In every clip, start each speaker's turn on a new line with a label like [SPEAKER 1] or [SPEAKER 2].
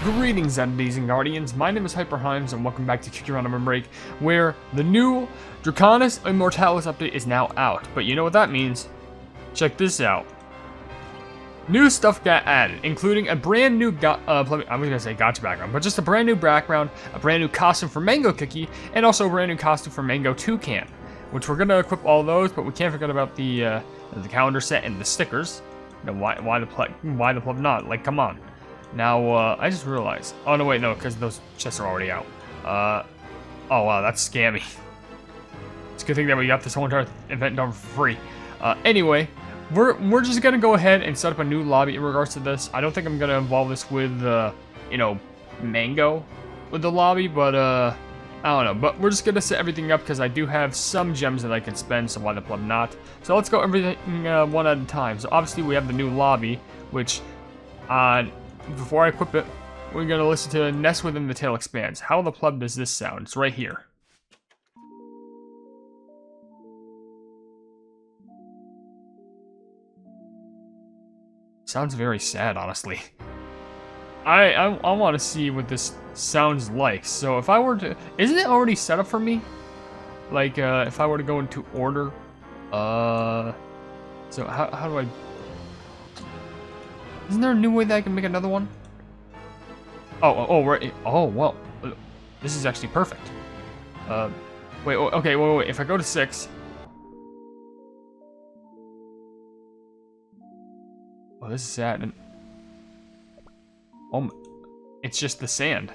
[SPEAKER 1] Greetings, entities and guardians. My name is HyperHimes, and welcome back to Kicking Around OvenBreak, where the new Draconis Immortalis update is now out. But you know what that means? Check this out. New stuff got added, including a brand new, I was gonna say gotcha background, but just a brand new background, a brand new costume for Mango Cookie, and also a brand new costume for Mango Toucan, which we're gonna equip all those, but we can't forget about the calendar set and the stickers. You know, why the pleb not? Like, come on. Now, I just realized. Oh, no, wait, no, because those chests are already out. Oh, wow, that's scammy. It's a good thing that we got this whole entire event done for free. Anyway, we're just going to go ahead and set up a new lobby in regards to this. I don't think I'm going to involve this with, you know, Mango with the lobby, but, I don't know. But we're just going to set everything up because I do have some gems that I can spend, so why the pleb not? So let's go everything one at a time. So obviously we have the new lobby, which, before I equip it, we're going to listen to Nest Within the Tail Expands. How the pleb does this sound? It's right here. Sounds very sad, honestly. I want to see what this sounds like. So if I were to... Isn't it already set up for me? Like, if I were to go into order... So how do I... Isn't there a new way that I can make another one? Oh, right. Oh, well. This is actually perfect. Wait, okay, wait. If I go to 6... Oh, this is sad. And oh, it's just the sand.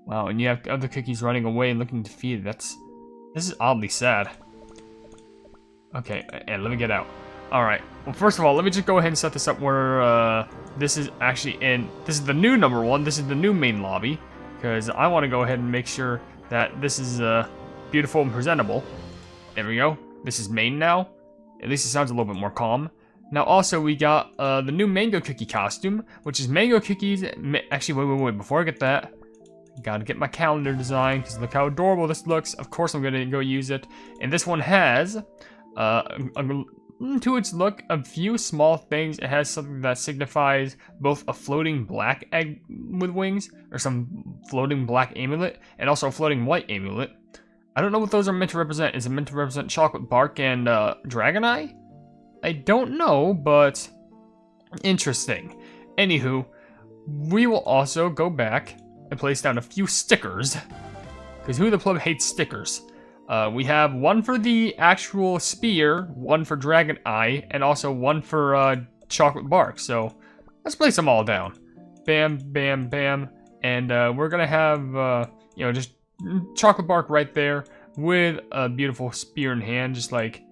[SPEAKER 1] Wow, and you have other cookies running away and looking defeated. This is oddly sad. Okay, and let me get out. Alright, well, first of all, let me just go ahead and set this up where, this is actually this is the new number 1, this is the new main lobby, because I want to go ahead and make sure that this is, beautiful and presentable. There we go. This is main now. At least it sounds a little bit more calm. Now, also, we got, the new Mango Cookie costume, which is Mango Cookies, actually, wait, before I get that, gotta get my calendar design, because look how adorable this looks. Of course, I'm gonna go use it. And this one has, to its look, a few small things. It has something that signifies both a floating black egg with wings, or some floating black amulet, and also a floating white amulet. I don't know what those are meant to represent. Is it meant to represent chocolate bark and dragon eye? I don't know, but interesting. Anywho, we will also go back and place down a few stickers, because who the pleb hates stickers? We have one for the actual spear, one for dragon eye, and also one for chocolate bark. So let's place them all down. Bam, bam, bam. And we're gonna have, you know, just chocolate bark right there with a beautiful spear in hand. Just like,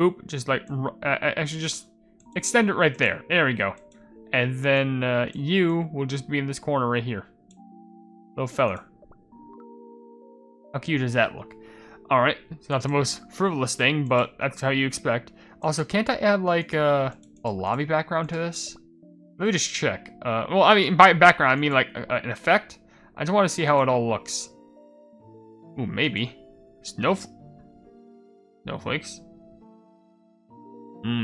[SPEAKER 1] boop, just like, actually just extend it right there. There we go. And then you will just be in this corner right here. Little feller. How cute does that look? Alright, it's not the most frivolous thing, but that's how you expect. Also, can't I add, like, a lobby background to this? Let me just check. Well, I mean, by background, I mean, like, an effect. I just want to see how it all looks. Ooh, maybe. Snowflakes?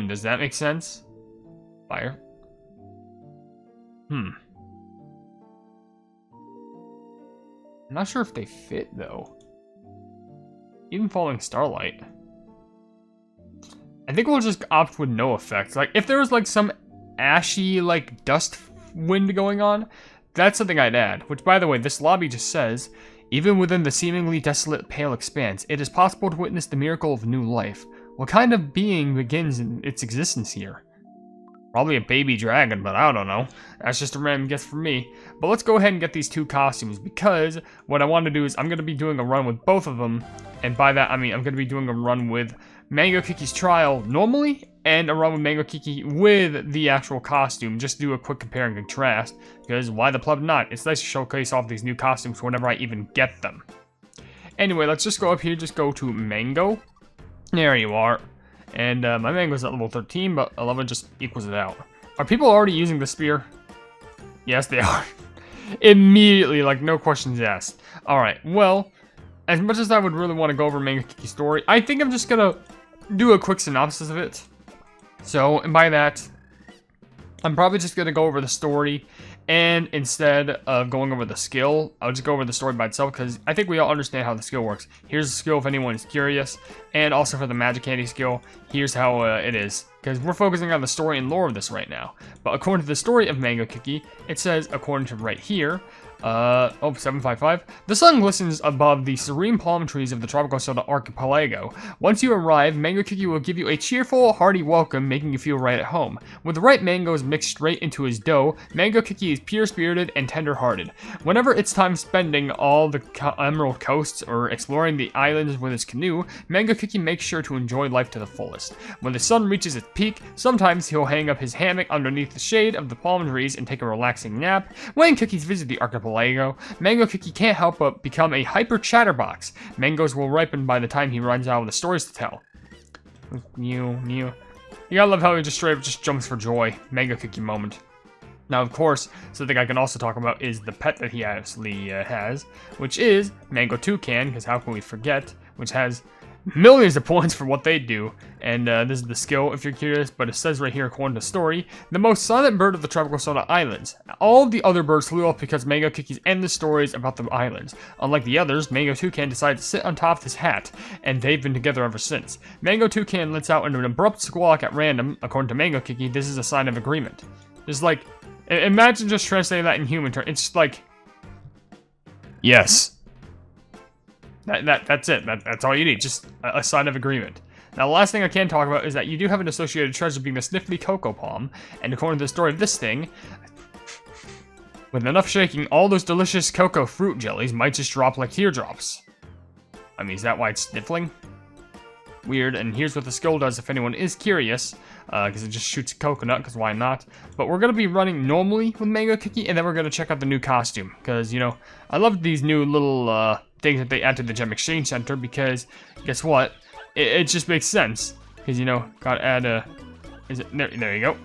[SPEAKER 1] Does that make sense? Fire? I'm not sure if they fit, though. Even following starlight. I think we'll just opt with no effects. Like, if there was, like, some ashy, like, dust wind going on, that's something I'd add. Which, by the way, this lobby just says, even within the seemingly desolate pale expanse, it is possible to witness the miracle of new life. What kind of being begins in its existence here? Probably a baby dragon, but I don't know. That's just a random guess for me. But let's go ahead and get these two costumes, because what I want to do is I'm going to be doing a run with both of them. And by that, I mean I'm going to be doing a run with Mango Cookie's trial normally, and a run with Mango Cookie with the actual costume. Just do a quick compare and contrast, because why the pleb not? It's nice to showcase off these new costumes whenever I even get them. Anyway, let's just go up here, just go to Mango. There you are. And my Mango's at level 13, but 11 just equals it out. Are people already using the spear? Yes, they are. Immediately, like, no questions asked. Alright, well, as much as I would really want to go over Mango Cookie's story, I think I'm just gonna do a quick synopsis of it. So, and by that, I'm probably just gonna go over the story And instead of going over the skill, I'll just go over the story by itself because I think we all understand how the skill works. Here's the skill if anyone is curious. And also for the magic candy skill, here's how it is. Because we're focusing on the story and lore of this right now. But according to the story of Mango Cookie, it says, according to right here, 755. The sun glistens above the serene palm trees of the tropical soda archipelago. Once you arrive, Mango Cookie will give you a cheerful, hearty welcome, making you feel right at home. With the right mangoes mixed straight into his dough, Mango Cookie is pure-spirited and tender-hearted. Whenever it's time spending all the emerald coasts or exploring the islands with his canoe, Mango Cookie makes sure to enjoy life to the fullest. When the sun reaches its peak, sometimes he'll hang up his hammock underneath the shade of the palm trees and take a relaxing nap. When cookies visit the archipelago, Mango Cookie can't help but become a hyper chatterbox. Mangoes will ripen by the time he runs out of the stories to tell. Mew. You gotta love how he just straight up just jumps for joy. Mango Cookie moment. Now, of course, something I can also talk about is the pet that he actually has, which is Mango Toucan, because how can we forget, which has millions of points for what they do. And this is the skill if you're curious, but it says right here according to the story, the most silent bird of the tropical soda islands. All of the other birds flew off because Mango Cookie's endless stories about the islands. Unlike the others, Mango Toucan decided to sit on top of his hat, and they've been together ever since. Mango Toucan lets out an abrupt squawk at random. According to Mango Cookie, this is a sign of agreement. It's like, imagine just translating that in human terms. It's just like, yes. That's it. That's all you need. Just a sign of agreement. Now, the last thing I can talk about is that you do have an associated treasure being the Sniffly Cocoa Palm. And according to the story of this thing, with enough shaking, all those delicious cocoa fruit jellies might just drop like teardrops. I mean, is that why it's sniffling? Weird. And here's what the skill does if anyone is curious. Because it just shoots a coconut, because why not? But we're going to be running normally with Mango Cookie, and then we're going to check out the new costume. Because, you know, I love these new little things that they add to the Gem Exchange Center, because guess what? It just makes sense. Because, you know, gotta add a... Is it... There you go.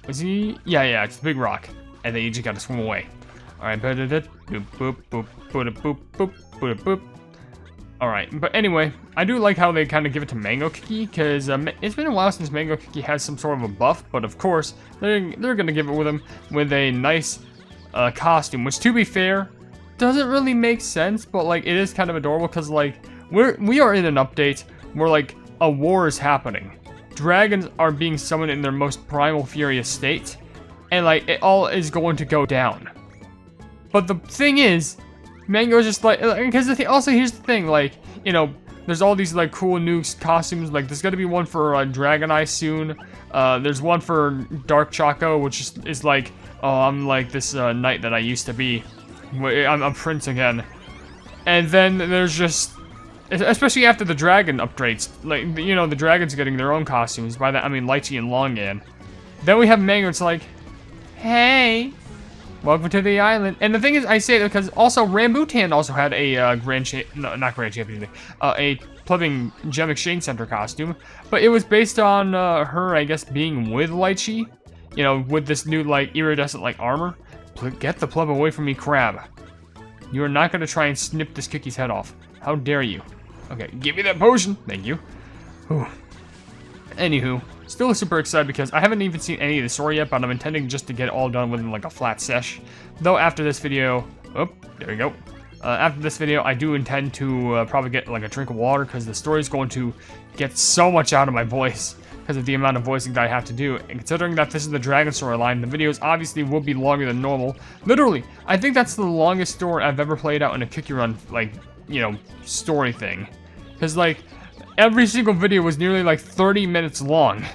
[SPEAKER 1] Was he... Yeah, it's a big rock. And then you just gotta swim away. Alright, boop, boop, boop, boop, boop, boop, boop, boop. Alright, but anyway, I do like how they kind of give it to Mango Cookie, because it's been a while since Mango Cookie has some sort of a buff, but of course, they're going to give it with him with a nice costume, which to be fair, doesn't really make sense, but like, it is kind of adorable, because like, we are in an update where like, a war is happening. Dragons are being summoned in their most primal furious state, and like, it all is going to go down. But the thing is, Mango's just like, because also here's the thing, like, you know, there's all these like cool new costumes. Like, there's gonna be one for Dragon Eye soon. There's one for Dark Choco, which is like, oh, I'm like this knight that I used to be. I'm a prince again. And then there's just, especially after the dragon upgrades, like, you know, the dragons are getting their own costumes. By that I mean Lychee and Longan. Then we have Mango. It's like, hey. Welcome to the island. And the thing is, I say that because also Rambutan also had a a Plebing Gem Exchange Center costume, but it was based on her, I guess, being with Lychee, you know, with this new like iridescent like armor. Get the pleb away from me, crab! You are not gonna try and snip this cookie's head off. How dare you? Okay, give me that potion. Thank you. Whew. Anywho. Still super excited because I haven't even seen any of the story yet, but I'm intending just to get it all done within like a flat sesh. Though after this video, oh, there we go. After this video, I do intend to probably get like a drink of water because the story is going to get so much out of my voice because of the amount of voicing that I have to do. And considering that this is the Dragon storyline, the videos obviously will be longer than normal. Literally, I think that's the longest story I've ever played out in a Cookie Run, like, you know, story thing. Because like, every single video was nearly like 30 minutes long.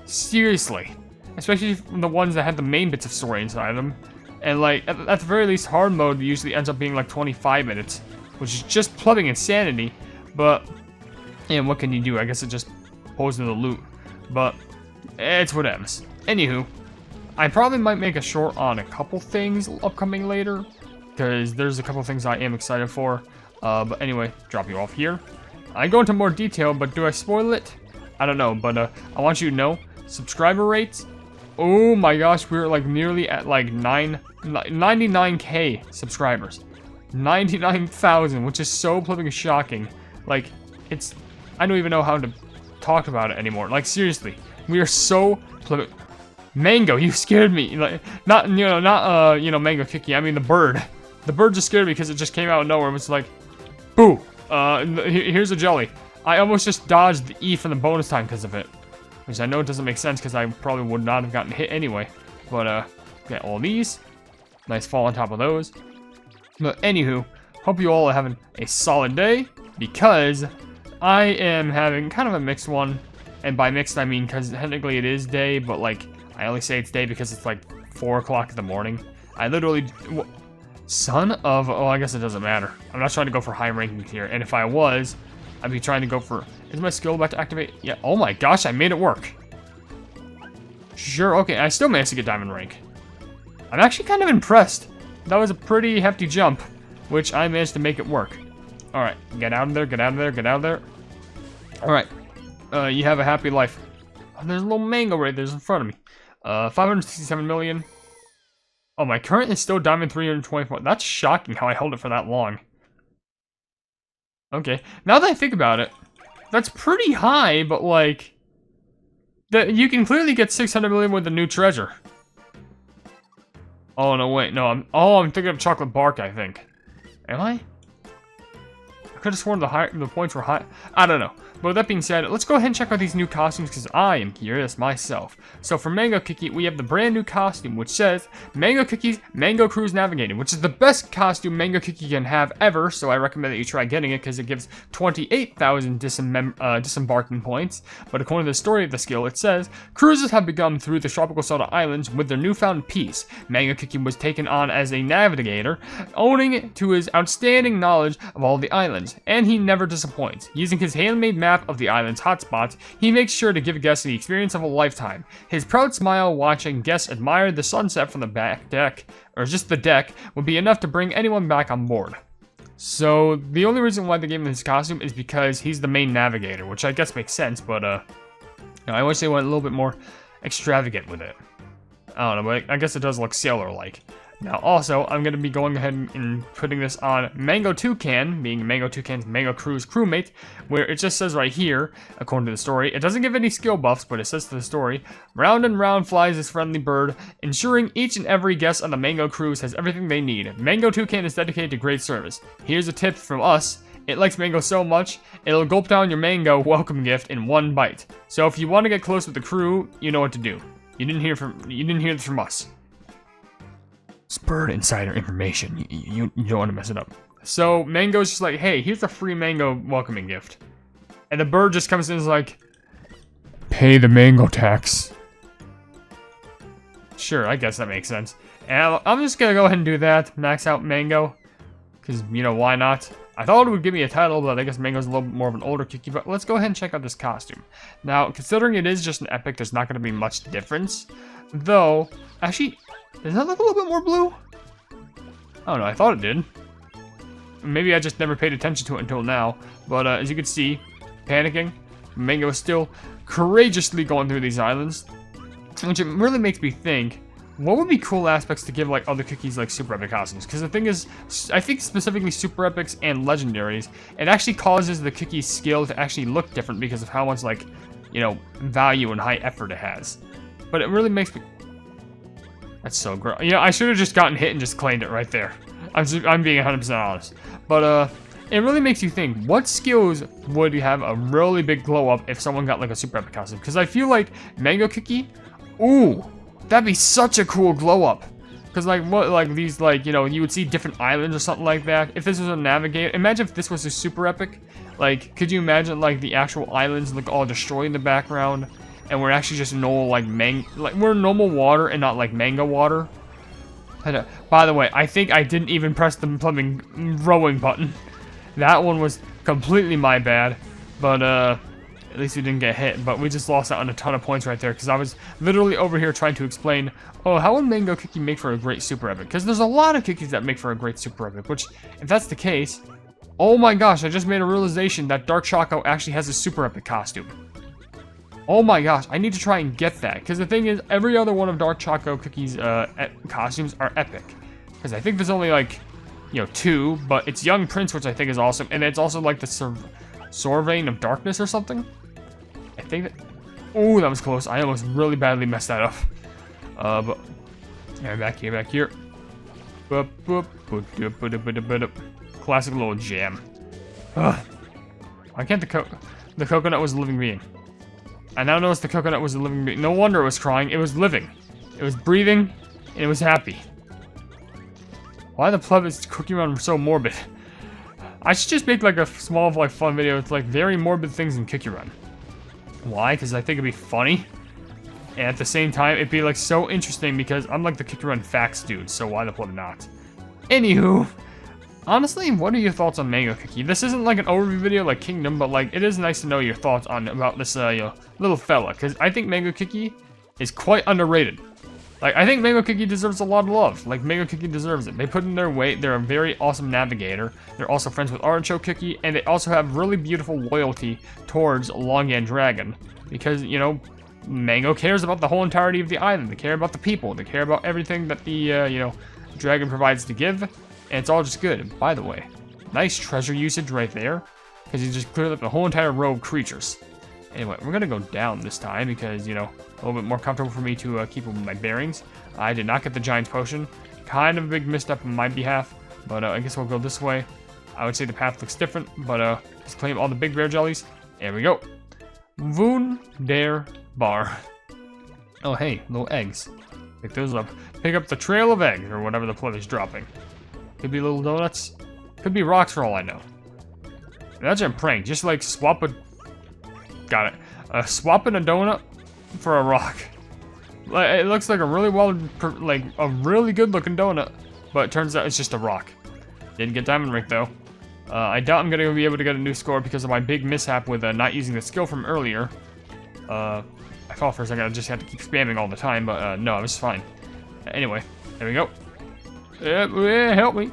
[SPEAKER 1] Seriously. Especially the ones that had the main bits of story inside of them. And like, at the very least, hard mode usually ends up being like 25 minutes. Which is just plumbing insanity. But, yeah, what can you do? I guess it just pulls in the loot. But, it's whatevs. Anywho, I probably might make a short on a couple things upcoming later. Because there's a couple things I am excited for. But anyway, drop you off here. I go into more detail, but do I spoil it? I don't know, but I want you to know, subscriber rates, oh my gosh, we're like nearly at like 99k subscribers. 99,000, which is so flipping shocking. Like, it's, I don't even know how to talk about it anymore. Like, seriously, we are so flipping, Mango, you scared me. Like, not Mango Cookie. I mean the bird. The bird just scared me because it just came out of nowhere. It was like, boo. Here's a jelly. I almost just dodged the E from the bonus time because of it. Which I know it doesn't make sense because I probably would not have gotten hit anyway. But, get all these. Nice fall on top of those. But anywho, hope you all are having a solid day because I am having kind of a mixed one. And by mixed, I mean because technically it is day, but like, I only say it's day because it's like 4 o'clock in the morning. I literally... Son of... Oh, I guess it doesn't matter. I'm not trying to go for high rankings here. And if I was, I'd be trying to go for... Is my skill about to activate? Yeah. Oh my gosh, I made it work. Sure, okay. I still managed to get diamond rank. I'm actually kind of impressed. That was a pretty hefty jump, which I managed to make it work. Alright, get out of there, get out of there, get out of there. Alright, you have a happy life. Oh, there's a little mango right there in front of me. 567 million. Oh, my current is still diamond 324. That's shocking how I held it for that long. Okay, now that I think about it, that's pretty high, but like... you can clearly get 600 million with the new treasure. Oh, no, wait, no, I'm thinking of chocolate bark, I think. Am I? I could have sworn the points were high. I don't know. But with that being said, let's go ahead and check out these new costumes because I am curious myself. So for Mango Cookie, we have the brand new costume which says Mango Cookie's Mango Cruise Navigating, which is the best costume Mango Cookie can have ever. So I recommend that you try getting it because it gives 28,000 disembarking points. But according to the story of the skill, it says cruises have begun through the tropical soda islands with their newfound peace. Mango Cookie was taken on as a navigator, owing to his outstanding knowledge of all the islands, and he never disappoints. Using his handmade map of the island's hotspots, he makes sure to give guests the experience of a lifetime. His proud smile watching guests admire the sunset from the back deck, or just the deck, would be enough to bring anyone back on board. So, the only reason why they gave him his costume is because he's the main navigator, which I guess makes sense, but, I wish they went a little bit more extravagant with it. I don't know, but I guess it does look sailor-like. Now, also, I'm going to be going ahead and putting this on Mango Toucan, being Mango Toucan's Mango Cruise crewmate, where it just says right here, according to the story, it doesn't give any skill buffs, but it says to the story, round and round flies this friendly bird, ensuring each and every guest on the Mango Cruise has everything they need. Mango Toucan is dedicated to great service. Here's a tip from us. It likes mango so much, it'll gulp down your mango welcome gift in one bite. So if you want to get close with the crew, you know what to do. You didn't hear this from us. Bird insider information. You don't want to mess it up. So Mango's just like, hey, here's a free mango welcoming gift. And the bird just comes in and is like, pay the mango tax. Sure, I guess that makes sense. And I'm just gonna go ahead and do that. Max out Mango. Because, why not? I thought it would give me a title, but I guess Mango's a little bit more of an older cookie. But let's go ahead and check out this costume. Now, considering it is just an epic, there's not going to be much difference. Though, actually, does that look a little bit more blue? I don't know, I thought it did. Maybe I just never paid attention to it until now. But as you can see, panicking, Mango is still courageously going through these islands. Which it really makes me think, what would be cool aspects to give like other cookies like super epic costumes? Because the thing is, I think specifically super epics and legendaries, it actually causes the cookie's skill to actually look different because of how much like, value and high effort it has. But it really makes me... That's so gross. I should have just gotten hit and just claimed it right there. I'm being 100% honest. But it really makes you think, what skills would you have a really big glow up if someone got like a super epic costume? Because I feel like Mango Cookie, ooh, that'd be such a cool glow up. Because like what, like these, like, you would see different islands or something like that. If this was a navigator, imagine if this was a super epic. Like, could you imagine like the actual islands like all destroyed in the background? And we're actually just normal, like, we're normal water and not, like, mango water. And, by the way, I think I didn't even press the plumbing rowing button. That one was completely my bad. But, at least we didn't get hit. But we just lost out on a ton of points right there. Because I was literally over here trying to explain, oh, how would Mango Cookie make for a great super epic? Because there's a lot of cookies that make for a great super epic. Which, if that's the case, oh my gosh, I just made a realization that Dark Choco actually has a super epic costume. Oh my gosh, I need to try and get that. Because the thing is, every other one of Dark Choco Cookie's costumes are epic. Because I think there's only like, 2, but it's Young Prince, which I think is awesome. And it's also like the Sorvain of Darkness or something. I think that... Oh, that was close. I almost really badly messed that up. But yeah, back here. Classic little jam. Ugh. Why can't the coconut was a living being? I now notice the coconut was a living being. No wonder it was crying. It was living. It was breathing, and it was happy. Why the pleb is Cookie Run so morbid? I should just make like a small like fun video with like very morbid things in Cookie Run. Why? Because I think it'd be funny. And at the same time, it'd be like so interesting because I'm like the Cookie Run facts dude, so why the pleb not? Anywho, honestly, what are your thoughts on Mango Cookie? This isn't like an overview video like Kingdom, but like it is nice to know your thoughts on about this little fella, because I think Mango Cookie is quite underrated. Like I think Mango Cookie deserves a lot of love. Like Mango Cookie deserves it. They put in their weight. They're a very awesome navigator. They're also friends with Artichoke Cookie, and they also have really beautiful loyalty towards Longan Dragon, because you know, Mango cares about the whole entirety of the island. They care about the people. They care about everything that the dragon provides to give. And it's all just good. And by the way, nice treasure usage right there, because you just cleared up the whole entire row of creatures. Anyway, we're gonna go down this time because, you know, a little bit more comfortable for me to keep my bearings. I did not get the Giant's Potion. Kind of a big misstep on my behalf, but I guess we'll go this way. I would say the path looks different, but just claim all the big bear jellies. There we go. Voon der Bar. Oh, hey, little eggs. Pick those up. Pick up the trail of eggs, or whatever the pleb is dropping. Could be little donuts. Could be rocks for all I know. Imagine a prank. Just like swap a... Got it. Swapping a donut for a rock. It looks like a really a really good looking donut. But it turns out it's just a rock. Didn't get Diamond Rank though. I doubt I'm going to be able to get a new score because of my big mishap with not using the skill from earlier. I thought for a second I just had to keep spamming all the time, but no, I was fine. Anyway, there we go. Help me.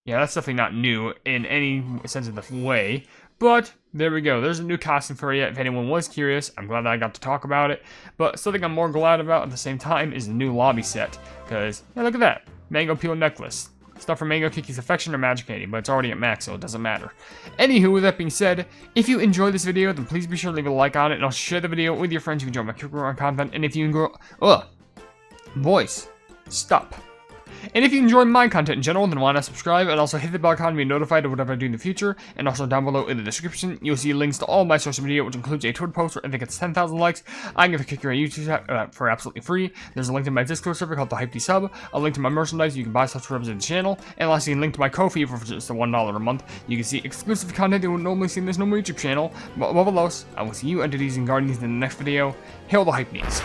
[SPEAKER 1] Yeah, that's definitely not new in any sense of the way. But there we go. There's a new costume for you. If anyone was curious, I'm glad that I got to talk about it. But something I'm more glad about at the same time is the new lobby set. Because, yeah, look at that. Mango Peel Necklace. Stuff for Mango Cookie's affection or magic candy, but it's already at max, so it doesn't matter. Anywho, with that being said, if you enjoyed this video, then please be sure to leave a like on it, and also share the video with your friends who enjoy my Cookie Run content. And if you enjoy... Voice. Stop. And if you enjoy my content in general, then why not subscribe and also hit the bell icon to be notified of whatever I do in the future. And also down below in the description, you'll see links to all my social media, which includes a Twitter post where I think it's 10,000 likes. I can get the Cookie Run YouTube for absolutely free. There's a link to my Discord server called the Hypenese Sub, a link to my merchandise you can buy stuff to represent the channel, and lastly a link to my Ko-fi for just $1 a month. You can see exclusive content you would normally see in this normal YouTube channel. But above all else, I will see you entities and guardians in the next video. Hail the Hypenese.